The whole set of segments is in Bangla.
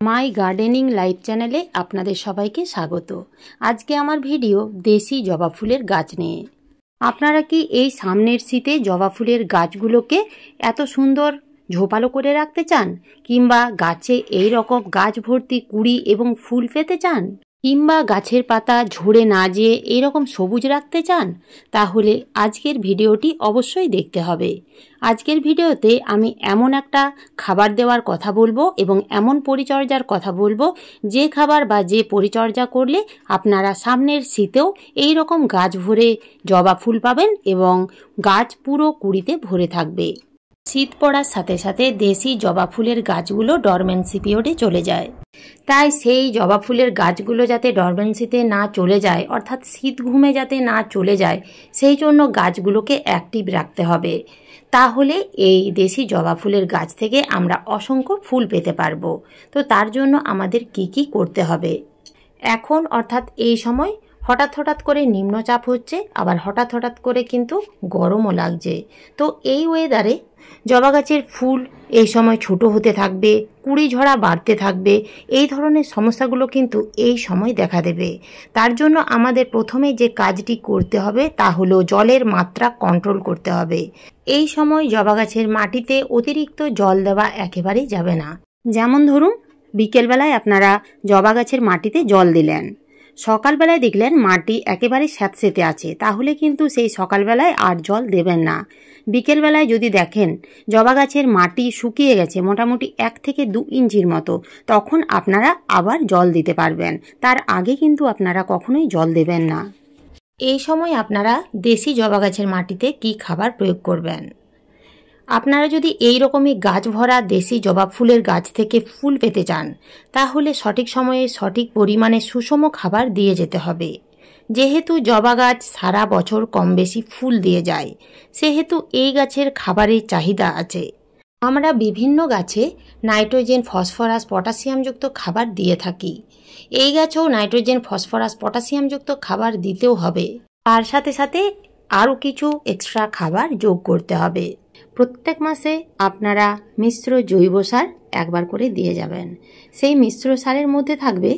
মাই গার্ডেনিং লাইফ চ্যানেলে আপনাদের সবাইকে স্বাগত। আজকে আমার ভিডিও দেশি জবা ফুলের গাছ নিয়ে। আপনারা কি এই সামনের শীতে জবা ফুলের গাছগুলোকে এত সুন্দর ঝোপালো করে রাখতে চান, কিংবা গাছে এই রকম গাছ ভর্তি কুড়ি এবং ফুল পেতে চান, কিংবা গাছের পাতা ঝরে না যেয়ে এইরকম সবুজ রাখতে চান? তাহলে আজকের ভিডিওটি অবশ্যই দেখতে হবে। আজকের ভিডিওতে আমি এমন একটা খাবার দেওয়ার কথা বলবো এবং এমন পরিচর্যার কথা বলবো যে খাবার বা যে পরিচর্যা করলে আপনারা সামনের শীতেও এই রকম গাছ ভরে জবা ফুল পাবেন এবং গাছ পুরো কুড়িতে ভরে থাকবে। শীত পড়ার সাথে সাথে দেশি জবা ফুলের গাছগুলো ডরমেন্সি পিরিয়ডে চলে যায়। তাই সেই জবা ফুলের গাছগুলো যাতে ডরমেন্সিতে না চলে যায়, অর্থাৎ শীত ঘুমে যাতে না চলে যায়, সেই জন্য গাছগুলোকে অ্যাক্টিভ রাখতে হবে। তাহলে এই দেশি জবা ফুলের গাছ থেকে আমরা অসংখ্য ফুল পেতে পারবো। তো তার জন্য আমাদের কি করতে হবে? এখন অর্থাৎ এই সময় হঠাৎ করে নিম্নচাপ হচ্ছে, আবার হঠাৎ করে কিন্তু গরমও লাগছে। তো এই ওয়েদারে জবা গাছের ফুল এই সময় ছোট হতে থাকবে, কুড়ি ঝরা বাড়তে থাকবে। এই ধরনের সমস্যাগুলো কিন্তু এই সময় দেখা দেবে। তার জন্য আমাদের প্রথমে যে কাজটি করতে হবে তা হলো জলের মাত্রা কন্ট্রোল করতে হবে। এই সময় জবা গাছের মাটিতে অতিরিক্ত জল দেওয়া একেবারেই যাবে না। যেমন ধরুন, বিকেলবেলায় আপনারা জবা গাছের মাটিতে জল দিলেন, সকালবেলায় দেখলেন মাটি একেবারে স্যাঁতসেঁতে আছে, তাহলে কিন্তু সেই সকালবেলায় আর জল দেবেন না। বিকেলবেলায় যদি দেখেন জবা গাছের মাটি শুকিয়ে গেছে মোটামুটি 1 থেকে 2 ইঞ্চির মতো, তখন আপনারা আবার জল দিতে পারবেন। তার আগে কিন্তু আপনারা কখনোই জল দেবেন না। এই সময় আপনারা দেশি জবা গাছের মাটিতে কি খাবার প্রয়োগ করবেন? আপনারা যদি এই রকমই গাছ ভরা দেশি জবা ফুলের গাছ থেকে ফুল পেতে চান, তাহলে সঠিক সময়ে সঠিক পরিমাণে সুষম খাবার দিয়ে যেতে হবে। যেহেতু জবা গাছ সারা বছর কম বেশি ফুল দিয়ে যায়, সেহেতু এই গাছের খাবারের চাহিদা আছে। আমরা বিভিন্ন গাছে নাইট্রোজেন, ফসফরাস, পটাশিয়ামযুক্ত খাবার দিয়ে থাকি। এই গাছেও নাইট্রোজেন, ফসফরাস, পটাশিয়ামযুক্ত খাবার দিতেও হবে। তার সাথে সাথে আরও কিছু এক্সট্রা খাবার যোগ করতে হবে। প্রত্যেক মাসে আপনারা মিশ্র জৈব সার একবার করে দিয়ে যাবেন। সেই মিশ্র সারের মধ্যে থাকবে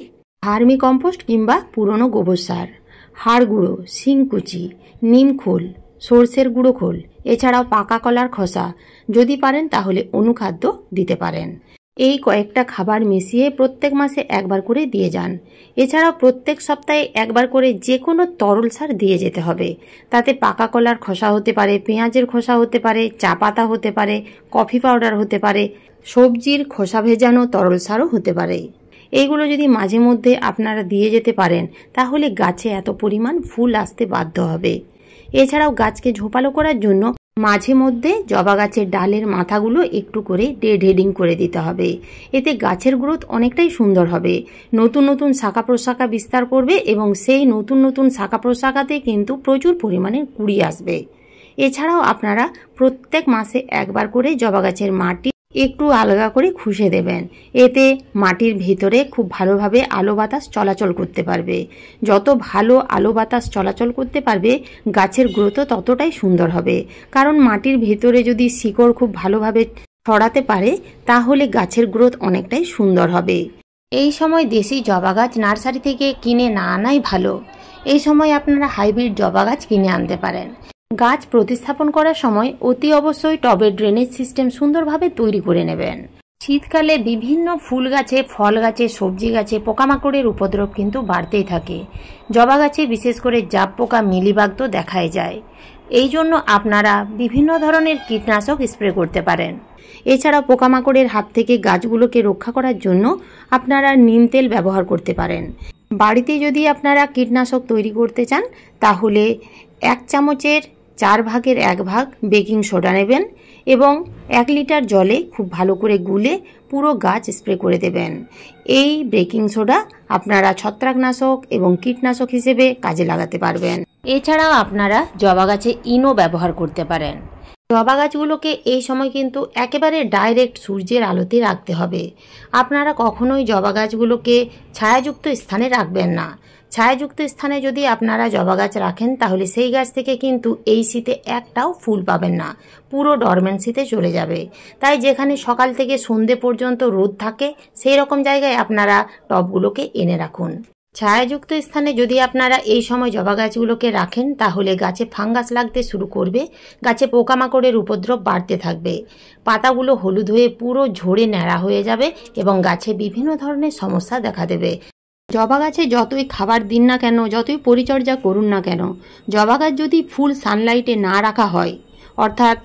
ভার্মি কম্পোস্ট কিংবা পুরনো গোবর সার, হাড় গুঁড়ো, শিংকুচি, নিমখোল, সর্ষের গুঁড়ো খোল, এছাড়াও পাকা কলার খোসা। যদি পারেন তাহলে অনুখাদ্য দিতে পারেন। এই কয়েকটা খাবার মিশিয়ে প্রত্যেক মাসে একবার করে দিয়ে যান। এছাড়াও প্রত্যেক সপ্তাহে একবার করে যে কোনো তরল সার দিয়ে যেতে হবে। তাতে পাকা কলার খোসা হতে পারে, পেঁয়াজের খোসা হতে পারে, চা পাতা হতে পারে, কফি পাউডার হতে পারে, সবজির খোসা ভেজানো তরল সারও হতে পারে। এইগুলো যদি মাঝে মধ্যে আপনারা দিয়ে যেতে পারেন, তাহলে গাছে এত পরিমাণ ফুল আসতে বাধ্য হবে। এছাড়াও গাছকে ঝোপালো করার জন্য মাঝে মধ্যে জবা গাছের ডালের মাথাগুলো একটু করে ডেড হেডিং করে দিতে হবে। এতে গাছের গ্রোথ অনেকটাই সুন্দর হবে, নতুন নতুন শাখা প্রশাখা বিস্তার করবে এবং সেই নতুন শাখা প্রশাখাতে কিন্তু প্রচুর পরিমাণে কুড়ি আসবে। এছাড়াও আপনারা প্রত্যেক মাসে একবার করে জবা গাছের মাটি একটু আলগা করে খুশে দেবেন। এতে মাটির ভেতরে খুব ভালোভাবে আলো বাতাস চলাচল করতে পারবে। যত ভালো আলো বাতাস চলাচল করতে পারবে, গাছের গ্রোথও ততটাই সুন্দর হবে। কারণ মাটির ভেতরে যদি শিকড় খুব ভালোভাবে ছড়াতে পারে, তাহলে গাছের গ্রোথ অনেকটাই সুন্দর হবে। এই সময় দেশি জবা গাছ নার্সারি থেকে কিনে না আনাই ভালো। এই সময় আপনারা হাইব্রিড জবা গাছ কিনে আনতে পারেন। গাছ প্রতিস্থাপন করার সময় অতি অবশ্যই টবের ড্রেনেজ সিস্টেম সুন্দরভাবে তৈরি করে নেবেন। শীতকালে বিভিন্ন ফুল গাছে, ফল গাছে, সবজি গাছে পোকামাকড়ের উপদ্রব কিন্তু বাড়তেই থাকে। জবা গাছে বিশেষ করে জাপ পোকা, মিলিবাগ তো দেখাই যায়। এই জন্য আপনারা বিভিন্ন ধরনের কীটনাশক স্প্রে করতে পারেন। এছাড়া পোকামাকড়ের হাত থেকে গাছগুলোকে রক্ষা করার জন্য আপনারা নিম তেল ব্যবহার করতে পারেন। বাড়িতে যদি আপনারা কীটনাশক তৈরি করতে চান, তাহলে 1 চামচের 4 ভাগের 1 ভাগ বেকিং সোডা নেবেন এবং 1 লিটার জলে খুব ভালো করে গুলে পুরো গাছ স্প্রে করে দেবেন। এই বেকিং সোডা আপনারা ছত্রাকনাশক এবং কীটনাশক হিসেবে কাজে লাগাতে পারবেন। এছাড়াও আপনারা জবা গাছে ইনো ব্যবহার করতে পারেন। জবা গাছগুলোকে এই সময় কিন্তু একেবারে ডাইরেক্ট সূর্যের আলোতে রাখতে হবে। আপনারা কখনোই জবা গাছগুলোকে ছায়াযুক্ত স্থানে রাখবেন না। ছায়াযুক্ত স্থানে যদি আপনারা জবা গাছ রাখেন তাহলে সেই গাছ থেকে কিন্তু এই শীতে একটাও ফুল পাবেন না, পুরো ডরমেন্সিতে চলে যাবে। তাই যেখানে সকাল থেকে সন্ধে পর্যন্ত রোদ থাকে সেই রকম জায়গায় আপনারা টবগুলোকে এনে রাখুন। ছায়াযুক্ত স্থানে যদি আপনারা এই সময় জবা গাছগুলোকে রাখেন তাহলে গাছে ফাঙ্গাস লাগতে শুরু করবে, গাছে পোকামাকড়ের উপদ্রব বাড়তে থাকবে, পাতাগুলো হলুদ হয়ে পুরো ঝরে ন্যাড়া হয়ে যাবে এবং গাছে বিভিন্ন ধরনের সমস্যা দেখা দেবে। জবা গাছে যতই খাবার দিন না কেন, যতই পরিচর্যা করুন না কেন, জবা গাছ যদি ফুল সানলাইটে না রাখা হয়, অর্থাৎ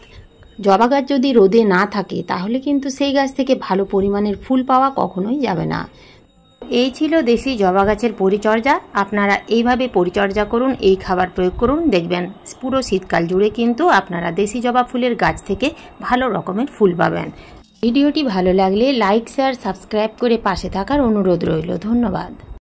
জবা গাছ যদি রোদে না থাকে, তাহলে কিন্তু সেই গাছ থেকে ভালো পরিমাণের ফুল পাওয়া কখনোই যাবে না। এই ছিল দেশি জবা গাছের পরিচর্যা। আপনারা এইভাবে পরিচর্যা করুন, এই খাবার প্রয়োগ করুন, দেখবেন পুরো শীতকাল জুড়ে কিন্তু আপনারা দেশি জবা ফুলের গাছ থেকে ভালো রকমের ফুল পাবেন। ভিডিওটি ভালো লাগলে লাইক, শেয়ার, সাবস্ক্রাইব করে পাশে থাকার অনুরোধ রইল। ধন্যবাদ।